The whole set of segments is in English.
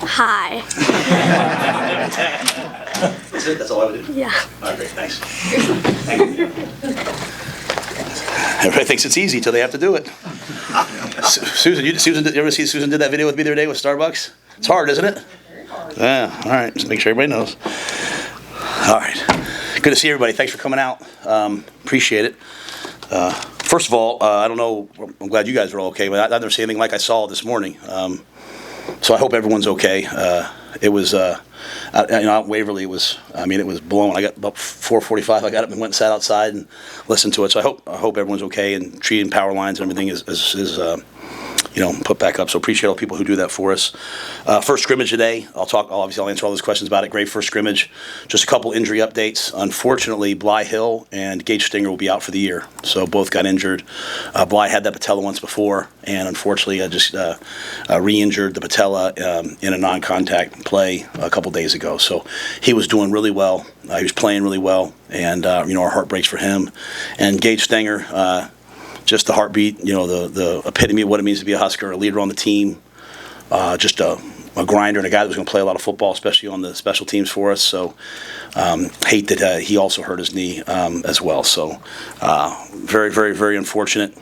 Hi. That's it? That's all I would do? Yeah. All right, great, thanks. Thank you. Everybody thinks it's easy till they have to do it. Susan, you ever see Susan did that video with me the other day with Starbucks? It's hard, isn't it? Yeah, all right, just make sure everybody knows. All right, good to see everybody. Thanks for coming out. Appreciate it. First of all, I don't know, I'm glad you guys are all okay, but I've never seen anything like I saw this morning. So I hope everyone's okay. It was, out in Waverly, it was blowing. I got about 4:45. I got up and went and sat outside and listened to it. So I hope everyone's okay and treating power lines and everything is put back up. So appreciate all the people who do that for us. First scrimmage today. I'll answer all those questions about it. Great first scrimmage. Just a couple injury updates. Unfortunately, Bly Hill and Gage Stinger will be out for the year. So both got injured. Bly had that patella once before, and unfortunately, I just re-injured the patella in a non-contact play a couple days ago. So he was doing really well. He was playing really well, and our heart breaks for him. And Gage Stinger. Just the heartbeat, the epitome of what it means to be a Husker, a leader on the team, just a grinder and a guy that was going to play a lot of football, especially on the special teams for us. So hate that he also hurt his knee as well. So very, very, very unfortunate.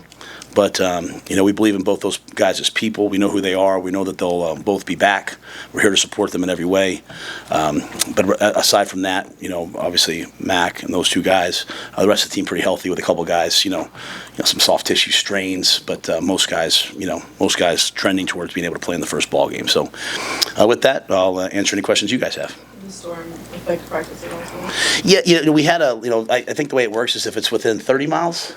But, we believe in both those guys as people. We know who they are. We know that they'll both be back. We're here to support them in every way. But aside from that, obviously Mac and those two guys, the rest of the team pretty healthy with a couple guys, some soft tissue strains. But most guys trending towards being able to play in the first ball game. So with that, I'll answer any questions you guys have. The storm affect practice at all? Yeah, we had I think the way it works is if it's within 30 miles.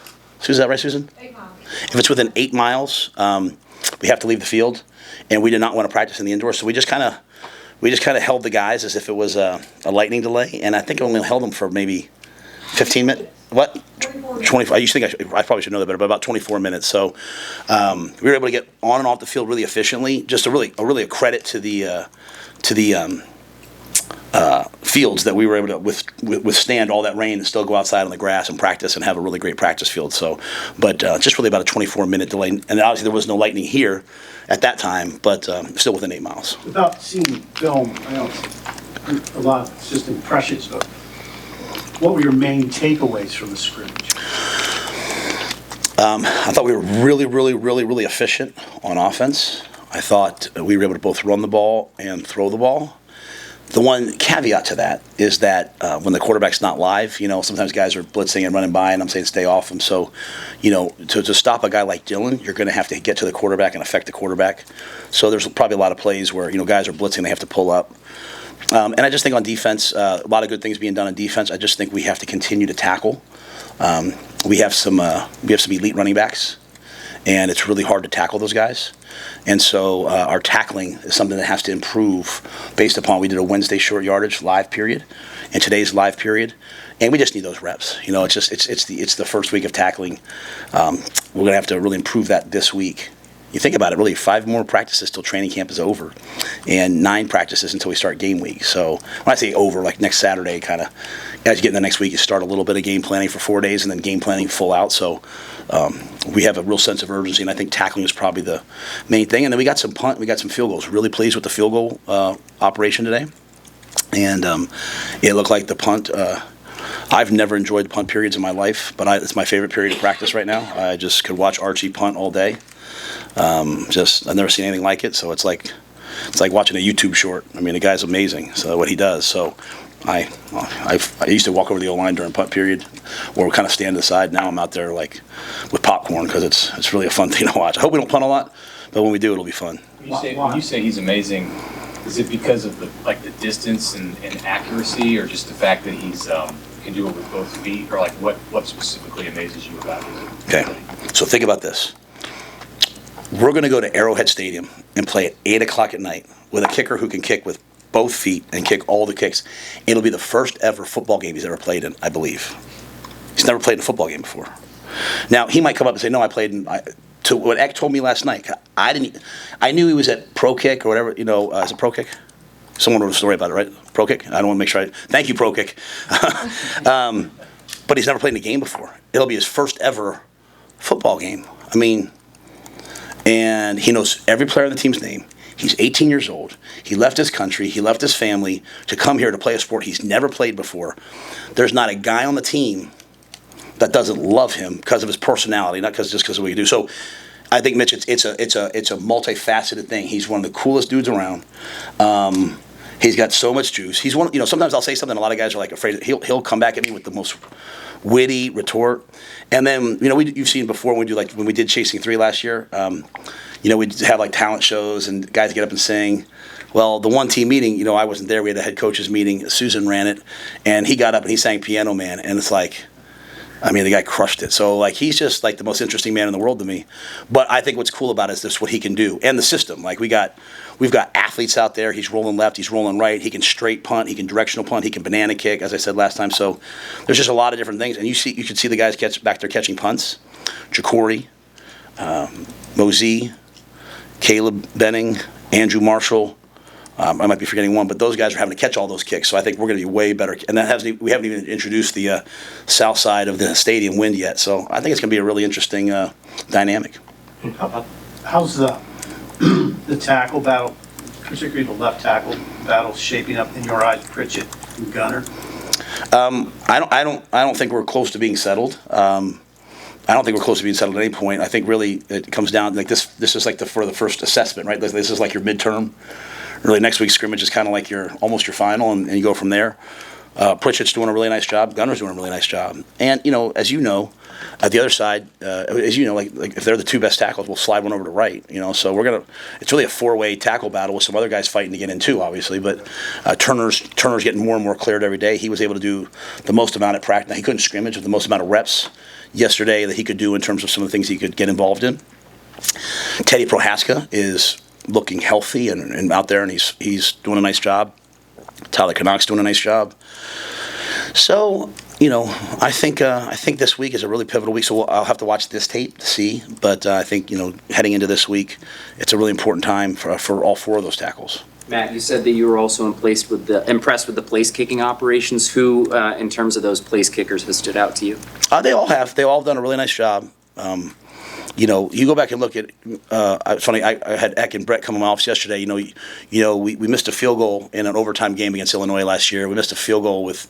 Is that right, Susan? 8 miles. If it's within 8 miles, we have to leave the field, and we did not want to practice in the indoors, so we just kind of held the guys as if it was a lightning delay, and I think it only held them for maybe 15 minutes. What? 24. I used to think I probably should know that better, but about 24 minutes. So we were able to get on and off the field really efficiently. Just a credit to the fields that we were able to withstand all that rain and still go outside on the grass and practice and have a really great practice field. So, but just really about a 24-minute delay. And obviously there was no lightning here at that time, but still within 8 miles. Without seeing film, I know it's a lot, it's just impressions, but what were your main takeaways from the scrimmage? I thought we were really, really, really, really efficient on offense. I thought we were able to both run the ball and throw the ball. The one caveat to that is that when the quarterback's not live, sometimes guys are blitzing and running by, and I'm saying stay off them. So, to stop a guy like Dylan, you're going to have to get to the quarterback and affect the quarterback. So there's probably a lot of plays where, guys are blitzing, they have to pull up. And I just think on defense, a lot of good things being done on defense. I just think we have to continue to tackle. We have some elite running backs, and it's really hard to tackle those guys. And so our tackling is something that has to improve based upon we did a Wednesday short yardage live period and today's live period, and we just need those reps. It's the first week of tackling. We're going to have to really improve that this week. You think about it, really 5 more practices till training camp is over, and 9 practices until we start game week. So when I say over, like next Saturday, kind of as you get in the next week, you start a little bit of game planning for 4 days and then game planning full out. So we have a real sense of urgency, and I think tackling is probably the main thing. And then we got some punt, we got some field goals. Really pleased with the field goal operation today. And it looked like the punt, I've never enjoyed the punt periods in my life, but it's my favorite period of practice right now. I just could watch Archie punt all day. I've never seen anything like it, so it's like watching a YouTube short. I mean, the guy's amazing, so what he does. So I used to walk over the O-line during punt period, or kind of stand to the side. Now I'm out there like with popcorn because it's really a fun thing to watch. I hope we don't punt a lot, but when we do, it'll be fun. When you say he's amazing, is it because of the distance and accuracy, or just the fact that he's can do it with both feet, or what specifically amazes you about him? Okay, so think about this. We're going to go to Arrowhead Stadium and play at 8 o'clock at night with a kicker who can kick with both feet and kick all the kicks. It'll be the first ever football game he's ever played in, I believe. He's never played in a football game before. Now, he might come up and say, no, I played in... To what Eck told me last night, I knew he was at Pro Kick or whatever, is it Pro Kick? Someone wrote a story about it, right? Pro Kick? I don't want to make sure thank you, Pro Kick. But he's never played in a game before. It'll be his first ever football game. I mean... And he knows every player on the team's name. He's 18 years old. He left his country. He left his family to come here to play a sport he's never played before. There's not a guy on the team that doesn't love him because of his personality, not just because of what he do. So I think, Mitch, it's a multifaceted thing. He's one of the coolest dudes around. He's got so much juice. He's one. Sometimes I'll say something. A lot of guys are like afraid. He'll come back at me with the most witty retort. And then you've seen before when we did Chasing 3 last year. We'd have like talent shows and guys get up and sing. Well, the one team meeting, I wasn't there. We had a head coaches meeting. Susan ran it, and he got up and he sang Piano Man, and it's like, the guy crushed it. So, he's just, the most interesting man in the world to me. But I think what's cool about it is this, what he can do. And the system. We've got athletes out there. He's rolling left. He's rolling right. He can straight punt. He can directional punt. He can banana kick, as I said last time. So, there's just a lot of different things. And you can see the guys back there catching punts. Jacory, Mozee, Caleb Benning, Andrew Marshall. I might be forgetting one, but those guys are having to catch all those kicks. So I think we're going to be way better. And we haven't even introduced the south side of the stadium wind yet. So I think it's going to be a really interesting dynamic. How's the tackle battle, particularly the left tackle battle, shaping up in your eyes, Pritchett and Gunner? I don't think we're close to being settled. I don't think we're close to being settled at any point. I think really it comes down this is for the first assessment, right? This is like your midterm. Really, next week's scrimmage is kind of like almost your final, and you go from there. Pritchett's doing a really nice job. Gunner's doing a really nice job. And, as you know, at the other side, if they're the two best tackles, we'll slide one over to right. So it's really a four-way tackle battle with some other guys fighting to get in too, obviously. But Turner's getting more and more cleared every day. He was able to do the most amount at practice. Now, he couldn't scrimmage with the most amount of reps yesterday that he could do in terms of some of the things he could get involved in. Teddy Prohaska is looking healthy and out there, and he's doing a nice job. Tyler Canuck's doing a nice job. So, I think this week is a really pivotal week. So I'll have to watch this tape to see. But I think heading into this week, it's a really important time for all four of those tackles. Matt, you said that you were also impressed with the place kicking operations. Who, in terms of those place kickers, has stood out to you? They all have. They all have done a really nice job. You go back and look at. It's funny. I had Eck and Brett come in my office yesterday. We missed a field goal in an overtime game against Illinois last year. We missed a field goal with,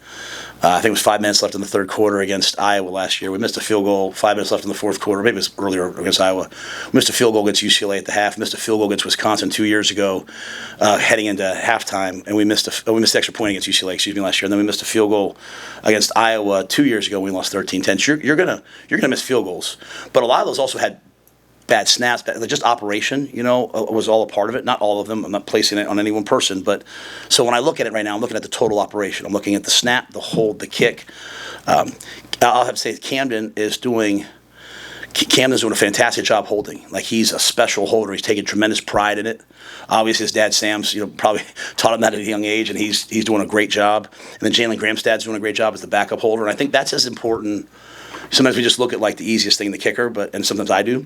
I think it was 5 minutes left in the third quarter against Iowa last year. We missed a field goal 5 minutes left in the fourth quarter. Maybe it was earlier against Iowa. We missed a field goal against UCLA at the half. Missed a field goal against Wisconsin 2 years ago, heading into halftime, and we missed the extra point against UCLA. Last year, and then we missed a field goal against Iowa 2 years ago. We lost 13-10. So you're gonna miss field goals, but a lot of those also had bad snaps, just operation, was all a part of it. Not all of them. I'm not placing it on any one person. But so when I look at it right now, I'm looking at the total operation. I'm looking at the snap, the hold, the kick. I'll have to say Camden's doing a fantastic job holding. He's a special holder. He's taking tremendous pride in it. Obviously, his dad, Sam's, probably taught him that at a young age, and he's doing a great job. And then Jalen Gramstad's doing a great job as the backup holder. And I think that's as important. Sometimes we just look at the easiest thing, the kicker, and sometimes I do.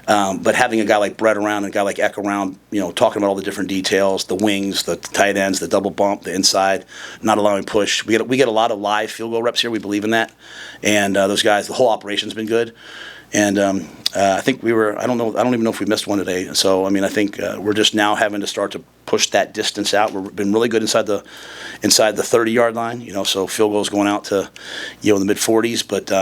But having a guy like Brett around and a guy like Eck around, talking about all the different details, the wings, the tight ends, the double bump, the inside, not allowing push. We get a lot of live field goal reps here. We believe in that, and those guys, the whole operation's been good. And I think I don't even know if we missed one today. So I think we're just now having to start to push that distance out. We've been really good inside the 30-yard line. So field goals going out to in the mid 40s, but.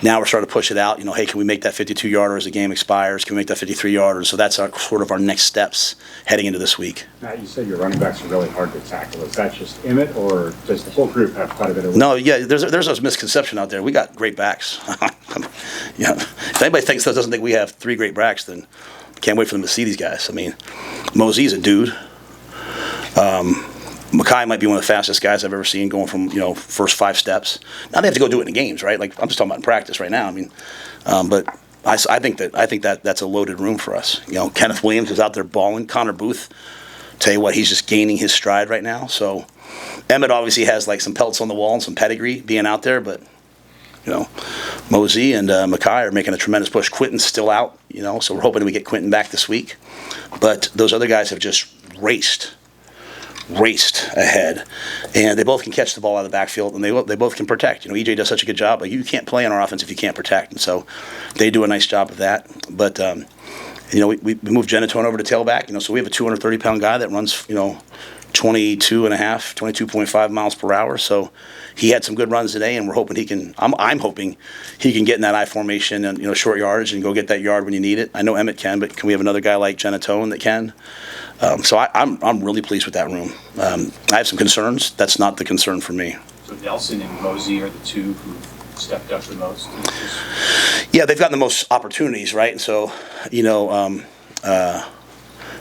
Now we're starting to push it out. Hey, can we make that 52-yarder as the game expires? Can we make that 53-yarder? So that's sort of our next steps heading into this week. Matt, you said your running backs are really hard to tackle. Is that just Emmett, or does the whole group have quite a bit of? No, yeah, there's a misconception out there. We got great backs. If anybody doesn't think we have three great backs, then can't wait for them to see these guys. Mozee's a dude. Mackay might be one of the fastest guys I've ever seen going from first 5 steps. Now they have to go do it in the games, right? I'm just talking about in practice right now. But I think that's a loaded room for us. Kenneth Williams is out there balling. Connor Booth, tell you what, he's just gaining his stride right now. So Emmett obviously has some pelts on the wall and some pedigree being out there, but Mozee and Mackay are making a tremendous push. Kwinten's still out, so we're hoping we get Kwinten back this week. But those other guys have just raced ahead, and they both can catch the ball out of the backfield, and they both can protect. EJ does such a good job, but you can't play on our offense if you can't protect, and so they do a nice job of that. But We moved Genatone over to tailback, so we have a 230-pound guy that runs, 22.5 miles per hour. So he had some good runs today, and we're hoping I'm hoping he can get in that I formation and, short yardage and go get that yard when you need it. I know Emmett can, but can we have another guy like Genatone that can? So I'm really pleased with that room. I have some concerns. That's not the concern for me. So Nelson and Mozee are the two who stepped up the most? Yeah, they've gotten the most opportunities, right? And so,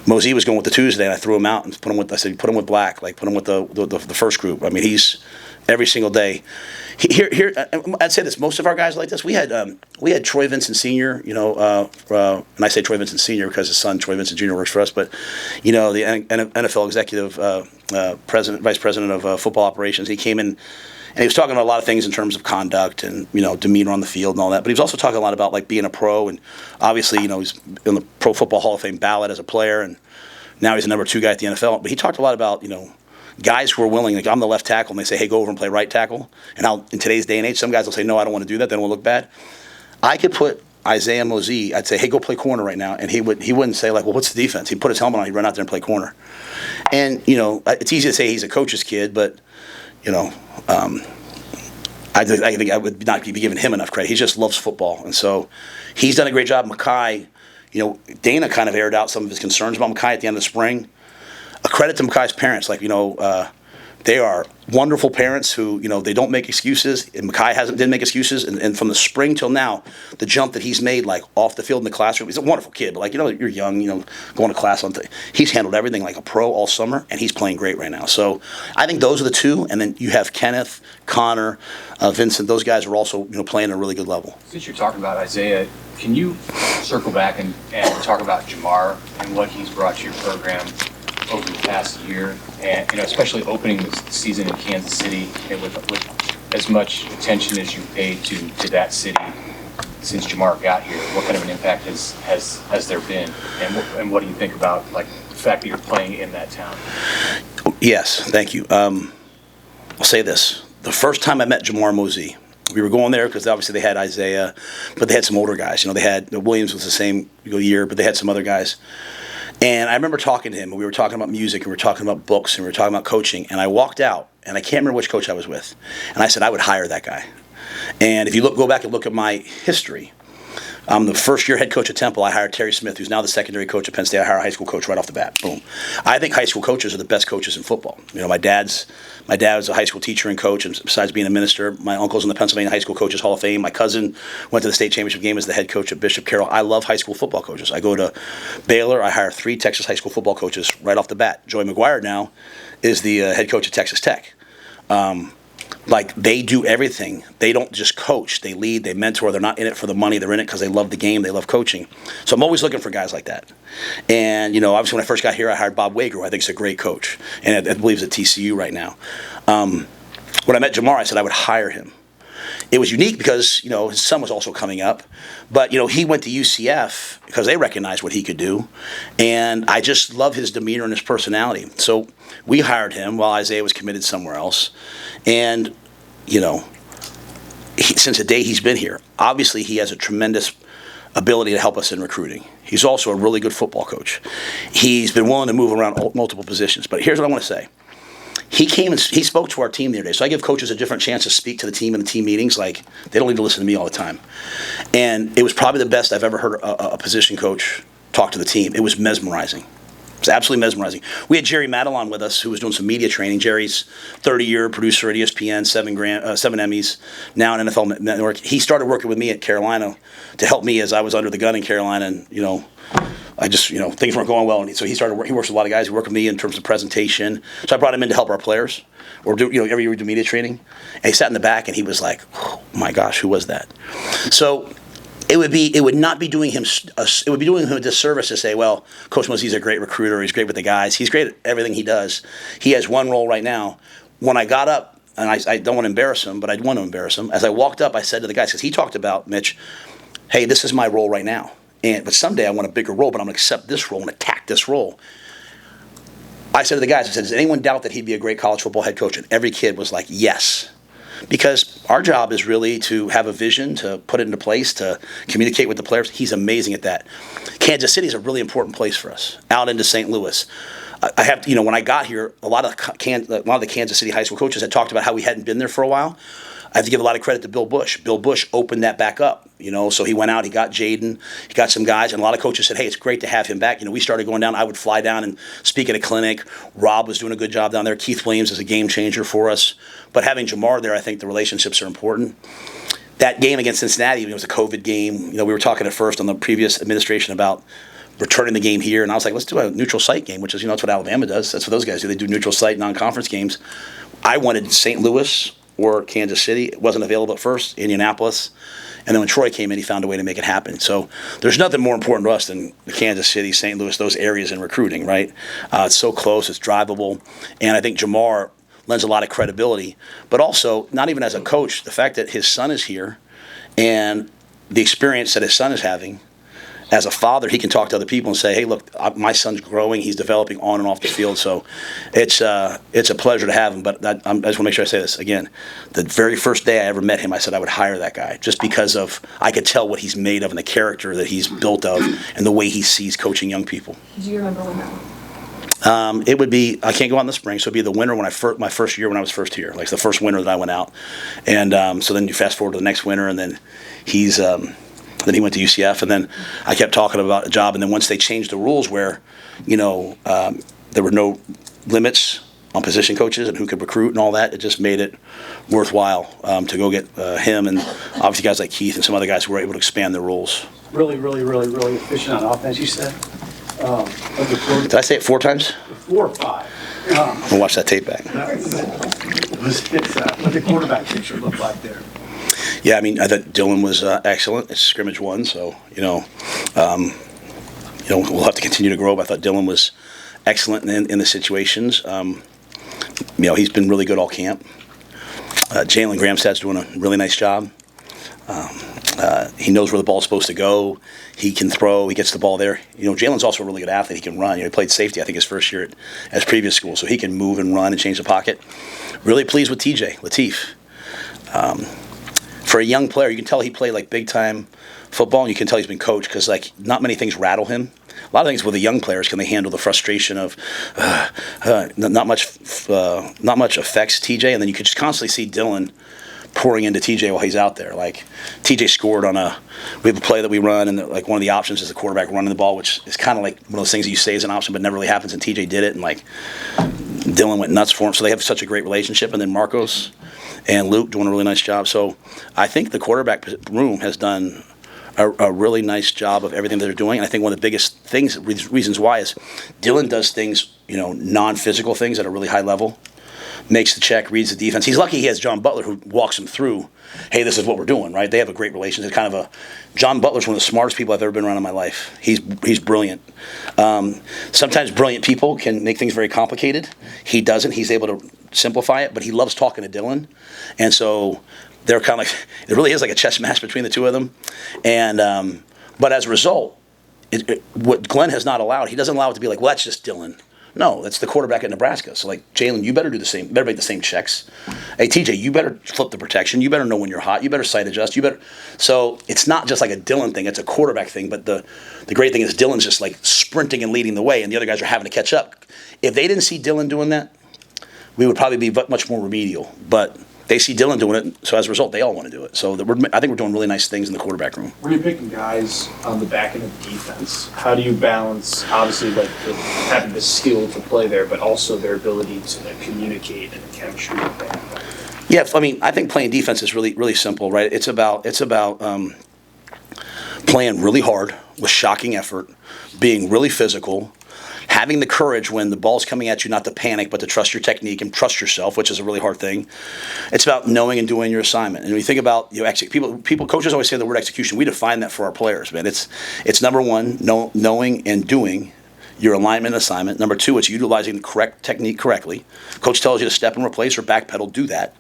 Mozee was going with the Tuesday, and I threw him out and put him with Black, put him with the first group. I mean, he's every single day. Here, I'd say this: most of our guys like this. We had Troy Vincent Sr. And I say Troy Vincent Sr. because his son Troy Vincent Jr. works for us. But the NFL executive vice president of football operations, he came in. And he was talking about a lot of things in terms of conduct and, demeanor on the field and all that. But he was also talking a lot about, being a pro. And obviously, he's in the Pro Football Hall of Fame ballot as a player. And now he's the number 2 guy at the NFL. But he talked a lot about, guys who are willing. I'm the left tackle, and they say, hey, go over and play right tackle. And in today's day and age, some guys will say, no, I don't want to do that. They don't want to look bad. I could put Isaiah Mozee, I'd say, hey, go play corner right now. And he wouldn't say, well, what's the defense? He'd put his helmet on, he'd run out there and play corner. And, it's easy to say he's a coach's kid, but, I think I would not be giving him enough credit. He just loves football. And so he's done a great job. Mackay, Dana kind of aired out some of his concerns about Mackay at the end of the spring. A credit to Mackay's parents. They are wonderful parents who, they don't make excuses. And Mackay didn't make excuses. And from the spring till now, the jump that he's made, off the field in the classroom, he's a wonderful kid. But, you're young, going to class he's handled everything like a pro all summer, and he's playing great right now. So I think those are the two. And then you have Kenneth, Connor, Vincent. Those guys are also, playing at a really good level. Since you're talking about Isaiah, can you circle back and talk about Jamar and what he's brought to your program over the past year, and especially opening the season in Kansas City, and with as much attention as you paid to that city since Jamar got here? What kind of an impact has there been, and what do you think about the fact that you're playing in that town? Yes, thank you. I'll say this: the first time I met Jamar Mozee, we were going there because obviously they had Isaiah, but they had some older guys. They had Williams was the same year, but they had some other guys. And I remember talking to him, and we were talking about music, and we were talking about books, and we were talking about coaching. And I walked out, and I can't remember which coach I was with. And I said, I would hire that guy. And if you go back and look at my history, the first year head coach at Temple, I hired Terry Smith, who's now the secondary coach at Penn State. I hired a high school coach right off the bat. Boom. I think high school coaches are the best coaches in football. My dad was a high school teacher and coach, and besides being a minister, my uncle's in the Pennsylvania High School Coaches Hall of Fame. My cousin went to the state championship game as the head coach at Bishop Carroll. I love high school football coaches. I go to Baylor. I hire 3 Texas high school football coaches right off the bat. Joey McGuire now is the head coach at Texas Tech. They do everything. They don't just coach. They lead, they mentor. They're not in it for the money. They're in it because they love the game. They love coaching. So I'm always looking for guys like that. And, obviously when I first got here, I hired Bob Wager, who I think is a great coach. And I believe he's at TCU right now. When I met Jamar, I said I would hire him. It was unique because, his son was also coming up. But, he went to UCF because they recognized what he could do. And I just love his demeanor and his personality. So we hired him while Isaiah was committed somewhere else. And, since the day he's been here, obviously he has a tremendous ability to help us in recruiting. He's also a really good football coach. He's been willing to move around multiple positions. But here's what I want to say. He came and he spoke to our team the other day. So I give coaches a different chance to speak to the team in the team meetings. They don't need to listen to me all the time. And it was probably the best I've ever heard a position coach talk to the team. It was mesmerizing. It was absolutely mesmerizing. We had Jerry Madelon with us, who was doing some media training. Jerry's 30-year producer at ESPN, 7 Emmys, now an NFL Network. He started working with me at Carolina to help me as I was under the gun in Carolina, and I just, things weren't going well. And so he works with a lot of guys who work with me in terms of presentation. So I brought him in to help our players, or every year we do media training. And he sat in the back and he was like, oh my gosh, who was that? So it would be doing him a disservice to say, well, Coach Mozee's a great recruiter. He's great with the guys. He's great at everything he does. He has one role right now. When I got up, and I don't want to embarrass him, but I want to embarrass him. As I walked up, I said to the guys, because he talked about, Mitch, hey, this is my role right now. But someday I want a bigger role, but I'm going to accept this role and attack this role. I said to the guys, does anyone doubt that he'd be a great college football head coach? And every kid was like, yes. because our job is really to have a vision, to put it into place, to communicate with the players. He's amazing at that. Kansas City is a really important place for us, out into St. Louis. I have to, when I got here, a lot of the Kansas City high school coaches had talked about how we hadn't been there for a while. I have to give a lot of credit to Bill Bush. Bill Bush opened that back up, so he went out, he got Jaden, he got some guys, and a lot of coaches said, hey, it's great to have him back. We started going down, I would fly down and speak at a clinic. Rob was doing a good job down there. Keith Williams is a game changer for us. But having Jamar there, I think the relationships are important. That game against Cincinnati, it was a COVID game. We were talking at first on the previous administration about returning the game here, and I was like, let's do a neutral site game, which is, that's what Alabama does. That's what those guys do. They do neutral site non-conference games. I wanted St. Louis or Kansas City. It wasn't available at first, Indianapolis. And then when Troy came in, he found a way to make it happen. So there's nothing more important to us than Kansas City, St. Louis, those areas in recruiting, right? It's so close, it's drivable. And I think Jamar lends a lot of credibility. But also, not even as a coach, the fact that his son is here and the experience that his son is having, as a father, he can talk to other people and say, hey, look, my son's growing. He's developing on and off the field. So it's a pleasure to have him. But I just want to make sure I say this again. The very first day I ever met him, I said I would hire that guy just because I could tell what he's made of and the character that he's built of and the way he sees coaching young people. Do you remember when that was? It would be, I can't go out in the spring, so it would be the winter my first year when I was first here. Like the first winter that I went out. And so then you fast forward to the next winter, and then then he went to UCF, and then I kept talking about a job. And then once they changed the rules where, there were no limits on position coaches and who could recruit and all that, it just made it worthwhile to go get him and obviously guys like Keith and some other guys who were able to expand the rules. Really, really, really, really efficient on offense, you said? Did I say it 4 times? 4 or 5. We'll watch that tape back. What the quarterback picture looked like there. Yeah, I thought Dylan was excellent. It's scrimmage 1, so we'll have to continue to grow. But I thought Dylan was excellent in the situations. He's been really good all camp. Jalen Gramstad's doing a really nice job. He knows where the ball's supposed to go. He can throw. He gets the ball there. Jalen's also a really good athlete. He can run. He played safety, I think, his first year at previous school, so he can move and run and change the pocket. Really pleased with TJ Lateef. For a young player, you can tell he played like big-time football, and you can tell he's been coached because not many things rattle him. A lot of things with the young players, can they handle the frustration of not much affects TJ, and then you could just constantly see Dylan pouring into TJ while he's out there. Like TJ scored we have a play that we run, and one of the options is the quarterback running the ball, which is kind of like one of those things that you say is an option but never really happens, and TJ did it, and Dylan went nuts for him. So they have such a great relationship, and then Marcos and Luke doing a really nice job. So I think the quarterback room has done a really nice job of everything that they're doing. And I think one of the biggest reasons why is Dylan does things, non-physical things at a really high level, makes the check, reads the defense. He's lucky he has John Butler who walks him through, hey, this is what we're doing, right? They have a great relationship. John Butler's one of the smartest people I've ever been around in my life. He's brilliant. Sometimes brilliant people can make things very complicated. He doesn't. He's able to simplify it, but he loves talking to Dylan. And so they're kind of it really is like a chess match between the two of them. And but as a result, what Glenn has not allowed, he doesn't allow it to be well, that's just Dylan. No, that's the quarterback at Nebraska. So Jalen, you better do the same. Better make the same checks. Hey, TJ, you better flip the protection. You better know when you're hot. You better sight adjust. So it's not just like a Dylan thing. It's a quarterback thing. But the great thing is Dylan's just sprinting and leading the way, and the other guys are having to catch up. If they didn't see Dylan doing that, we would probably be much more remedial. But they see Dylan doing it, so as a result, they all want to do it. So I think we're doing really nice things in the quarterback room. When you're picking guys on the back end of the defense, how do you balance, obviously, having the skill to play there, but also their ability to communicate and the chemistry with them? Yeah, I think playing defense is really, really simple, right? It's about playing really hard with shocking effort, being really physical, having the courage when the ball's coming at you not to panic, but to trust your technique and trust yourself, which is a really hard thing. It's about knowing and doing your assignment. And when you think about coaches always say the word execution. We define that for our players, man. It's number one, knowing and doing your alignment and assignment. Number two, it's utilizing the correct technique correctly. Coach tells you to step and replace or backpedal, do that.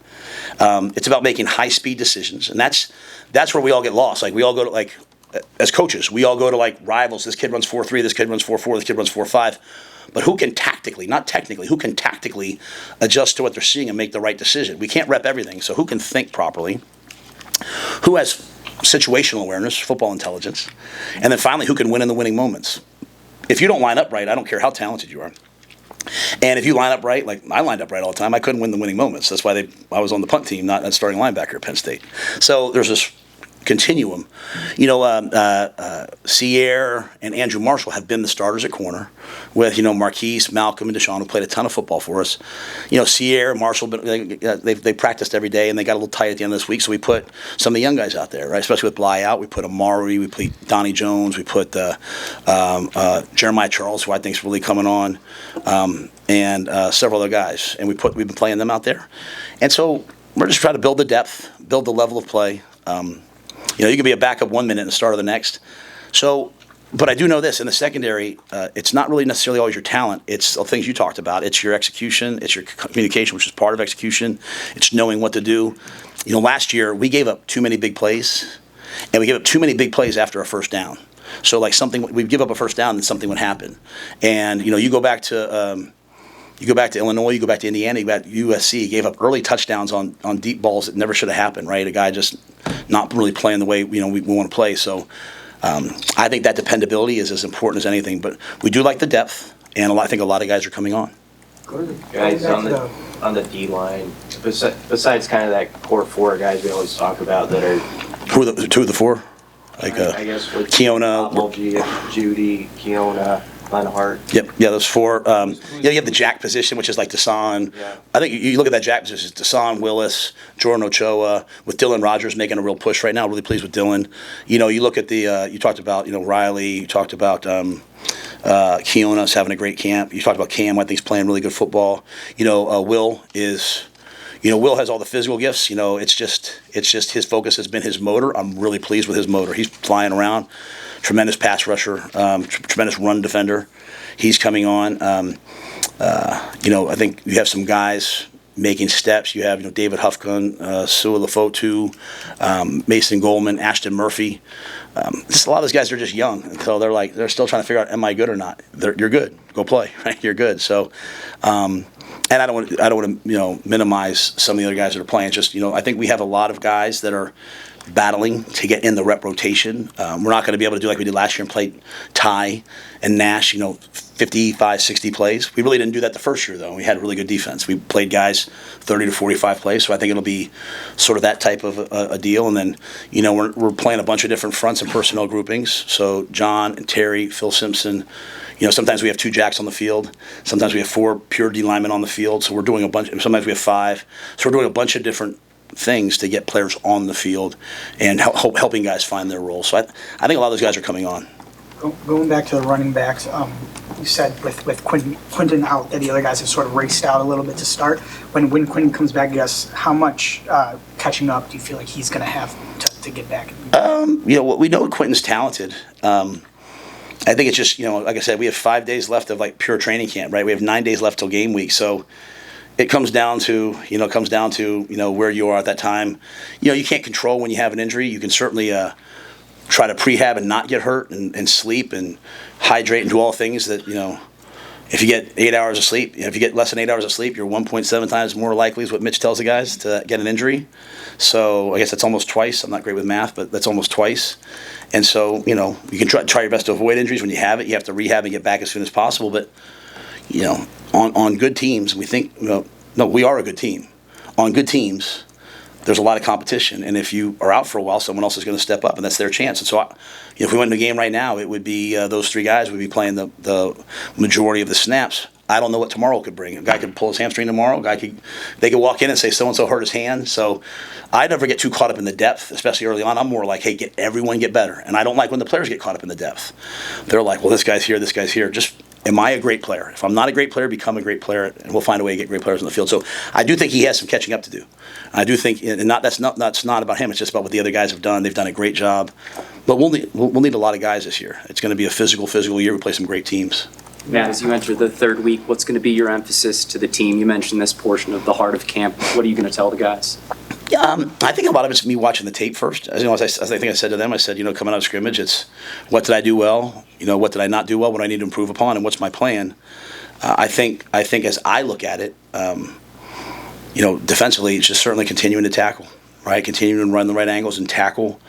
It's about making high-speed decisions, and that's where we all get lost. We all go to as coaches, we all go to rivals. This kid runs 4.3. This kid runs 4.4. This kid runs 4.5. but who can tactically, not technically, who can tactically adjust to what they're seeing and make the right decision. We can't rep everything, so who can think properly? Who has situational awareness, football intelligence, and then finally, who can win in the winning moments? If you don't line up right, I don't care how talented you are. And if you line up right, like I lined up right all the time, I couldn't win the winning moments. That's why I was on the punt team, not a starting linebacker at Penn State. So there's this continuum. Sierre and Andrew Marshall have been the starters at corner with, Marquise, Malcolm, and Deshaun, who played a ton of football for us. Sierre and Marshall, they practiced every day, and they got a little tight at the end of this week, so we put some of the young guys out there, right? Especially with Bly out. We put Amari, we put Donnie Jones, we put Jeremiah Charles, who I think is really coming on, and several other guys. And we've been playing them out there. And so we're just trying to build the depth, build the level of play. You can be a backup 1 minute and a starter the next. So, but I do know this, in the secondary, it's not really necessarily always your talent. It's the things you talked about. It's your execution. It's your communication, which is part of execution. It's knowing what to do. Last year, we gave up too many big plays, and we gave up too many big plays after a first down. So, we'd give up a first down and something would happen. And, you go back to Illinois, you go back to Indiana, you go back to USC, gave up early touchdowns on deep balls that never should have happened, right? A guy just not really playing the way we want to play. So I think that dependability is as important as anything. But we do like the depth, and I think a lot of guys are coming on. Guys on the D line, besides kind of that core four guys we always talk about that are. Who are the two of the four? I guess with Keona, Judy, Keona, Lenhart. Yep, yeah, those four. You have the jack position, which is like Desan. Yeah. I think you look at that jack position, it's Desan, Willis, Jordan Ochoa, with Dylan Rogers making a real push right now. Really pleased with Dylan. You look at you talked about, Riley, you talked about Keona's having a great camp. You talked about Cam, I think he's playing really good football. Will has all the physical gifts. It's just his focus has been his motor. I'm really pleased with his motor. He's flying around. Tremendous pass rusher, tremendous run defender. He's coming on. I think you have some guys making steps. You have, David Hufkun, Sua Lafotu, Mason Goldman, Ashton Murphy. Just a lot of those guys are just young, and so they're still trying to figure out, am I good or not? You're good. Go play, right? You're good. So, and I don't want to minimize some of the other guys that are playing. Just I think we have a lot of guys that are battling to get in the rep rotation. We're not going to be able to do like we did last year and play Ty and Nash, 55, 60 plays. We really didn't do that the first year, though. We had really good defense. We played guys 30 to 45 plays, so I think it'll be sort of that type of a deal. And then, we're playing a bunch of different fronts and personnel groupings. So John and Terry, Phil Simpson, sometimes we have 2 jacks on the field. Sometimes we have 4 pure D linemen on the field. So we're doing a bunch. Sometimes we have 5. So we're doing a bunch of different things to get players on the field and helping guys find their role. So I think a lot of those guys are coming on. Going back to the running backs, you said with Kwinten out that the other guys have sort of raced out a little bit to start. When Kwinten comes back, I guess, how much catching up do you feel like he's going to have to get back? We know Quinton's talented. I think it's just, like I said, we have 5 days left of pure training camp, right? We have 9 days left till game week. So it comes down to, where you are at that time. You can't control when you have an injury. You can certainly try to prehab and not get hurt and sleep and hydrate and do all things that, if you get 8 hours of sleep, if you get less than 8 hours of sleep, you're 1.7 times more likely is what Mitch tells the guys to get an injury. So I guess that's almost twice. I'm not great with math, but that's almost twice. And so, you can try your best to avoid injuries. When you have it, you have to rehab and get back as soon as possible. But, on good teams, we think, we are a good team. On good teams, there's a lot of competition. And if you are out for a while, someone else is going to step up, and that's their chance. And so if we went into a game right now, it would be those 3 guys would be playing the majority of the snaps. I don't know what tomorrow could bring. A guy could pull his hamstring tomorrow. They could walk in and say so-and-so hurt his hand. So I never get too caught up in the depth, especially early on. I'm more like, hey, everyone get better. And I don't like when the players get caught up in the depth. They're like, well, this guy's here, this guy's here. Just, am I a great player? If I'm not a great player, become a great player, and we'll find a way to get great players on the field. So I do think he has some catching up to do. I do think, and that's not about him. It's just about what the other guys have done. They've done a great job. But we'll need a lot of guys this year. It's going to be a physical year. We play some great teams. Matt, as you enter the 3rd week, what's going to be your emphasis to the team? You mentioned this portion of the heart of camp. What are you going to tell the guys? I think a lot of it's me watching the tape first. As I think I said to them, I said, coming out of scrimmage, it's what did I do well? What did I not do well? What do I need to improve upon? And what's my plan? I think as I look at it, defensively, it's just certainly continuing to tackle, right? Continuing to run the right angles and tackle.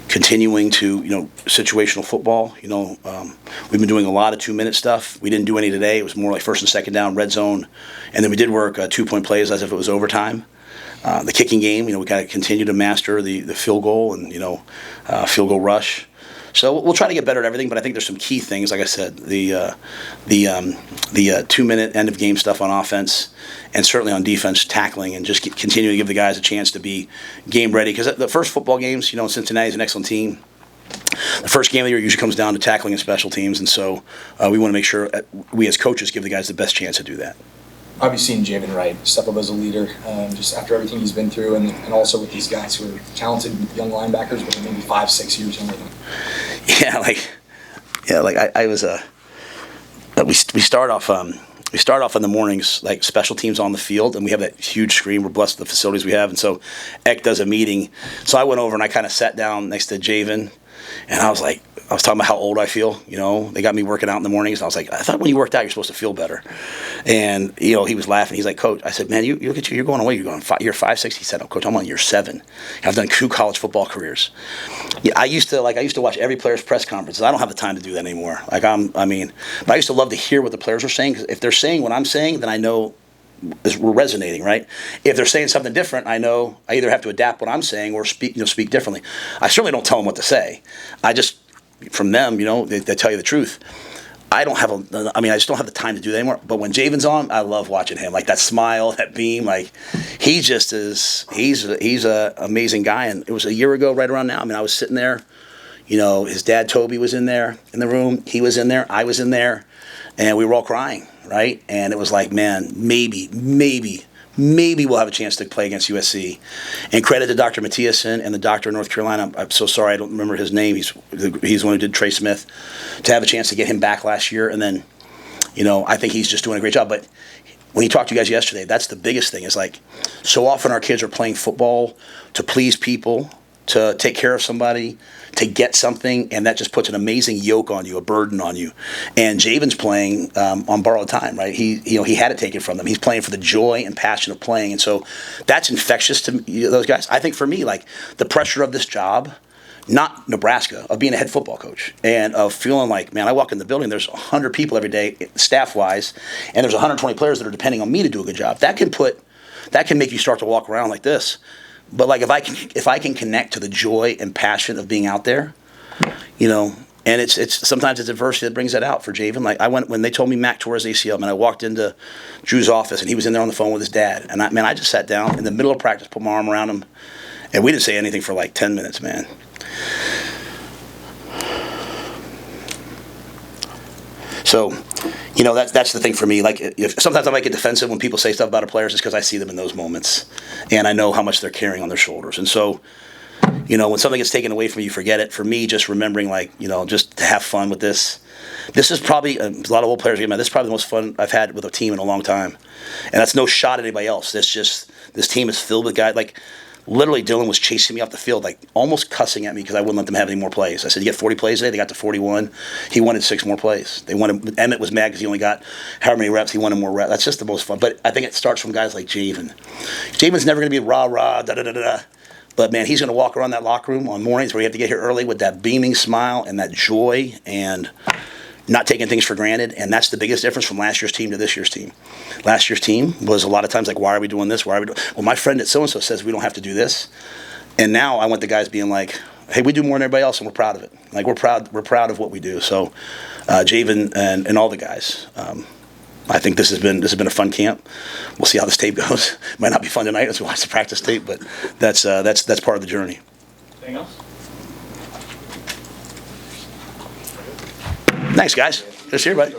Continuing to, situational football. We've been doing a lot of 2-minute stuff. We didn't do any today. It was more like first and second down, red zone. And then we did work 2-point plays as if it was overtime. The kicking game, we got to continue to master the field goal and, field goal rush. So we'll try to get better at everything, but I think there's some key things. Like I said, the 2-minute end of game stuff on offense, and certainly on defense, tackling, and just continue to give the guys a chance to be game ready. Because the first football games, Cincinnati's an excellent team. The first game of the year usually comes down to tackling and special teams, and so we want to make sure we as coaches give the guys the best chance to do that. How have you seen Javin Wright step up as a leader, just after everything he's been through, and also with these guys who are talented young linebackers, but maybe 5-6 years younger than him? I was we start off in the mornings like special teams on the field, and we have that huge screen. We're blessed with the facilities we have, and so Eck does a meeting. So I went over and I kind of sat down next to Javin, and I was talking about how old I feel. They got me working out in the mornings. And I was like, I thought when you worked out, you're supposed to feel better. And, he was laughing. He's like, Coach, I said, man, you look at you. You're going away. You're 5'6". He said, oh, Coach, I'm on year 7. I've done 2 college football careers. Yeah, I used to watch every player's press conferences. I don't have the time to do that anymore. But I used to love to hear what the players are saying. Because if they're saying what I'm saying, then I know we're resonating, right? If they're saying something different, I know I either have to adapt what I'm saying or speak differently. I certainly don't tell them what to say. I just, from them, they tell you the truth. I just don't have the time to do that anymore. But when Javin's on, I love watching him. Like that smile, that beam, he just is. He's a amazing guy. And it was a year ago, right around now. I was sitting there. His dad Toby was in there in the room. He was in there. I was in there, and we were all crying, right? And it was like, man, maybe we'll have a chance to play against USC. And credit to Dr. Mathiasen and the doctor in North Carolina. I'm so sorry I don't remember his name. He's the one who did Trey Smith, to have a chance to get him back last year. And then, I think he's just doing a great job. But when you talked to you guys yesterday, that's the biggest thing. Is so often our kids are playing football to please people, to take care of somebody, to get something, and that just puts an amazing yoke on you, a burden on you. And Javin's playing on borrowed time, right? He had it taken from them. He's playing for the joy and passion of playing, and so that's infectious to those guys. I think for me, the pressure of this job, not Nebraska, of being a head football coach, and of feeling like, man, I walk in the building, there's 100 people every day, staff-wise, and there's 120 players that are depending on me to do a good job. That can make you start to walk around like this. But if I can connect to the joy and passion of being out there, and it's sometimes it's adversity that brings that out for Javin. I went when they told me Mac tore his ACL, and I walked into Drew's office and he was in there on the phone with his dad, and I just sat down in the middle of practice, put my arm around him, and we didn't say anything for 10 minutes, man. So, that's the thing for me. Sometimes I might get defensive when people say stuff about our players, just because I see them in those moments, and I know how much they're carrying on their shoulders. And so, when something gets taken away from you, forget it. For me, just remembering, just to have fun with this. This is probably a lot of old players get mad. This is probably the most fun I've had with a team in a long time, and that's no shot at anybody else. This team is filled with guys Literally, Dylan was chasing me off the field, almost cussing at me because I wouldn't let them have any more plays. I said, you get 40 plays today? They got to 41. He wanted 6 more plays. Emmett was mad because he only got however many reps. He wanted more reps. That's just the most fun. But I think it starts from guys like Javin. Javin's never going to be rah-rah, da-da-da-da. But, man, he's going to walk around that locker room on mornings where you have to get here early with that beaming smile and that joy and not taking things for granted, and that's the biggest difference from last year's team to this year's team. Last year's team was a lot of times why are we doing this? Why are we doing? Well, my friend at so-and-so says we don't have to do this. And now I want the guys being hey, we do more than everybody else, and we're proud of it. We're proud of what we do. So Javin and all the guys, I think this has been a fun camp. We'll see how this tape goes. Might not be fun tonight as we watch the practice tape, but that's part of the journey. Anything else? Thanks, guys. Just here, buddy.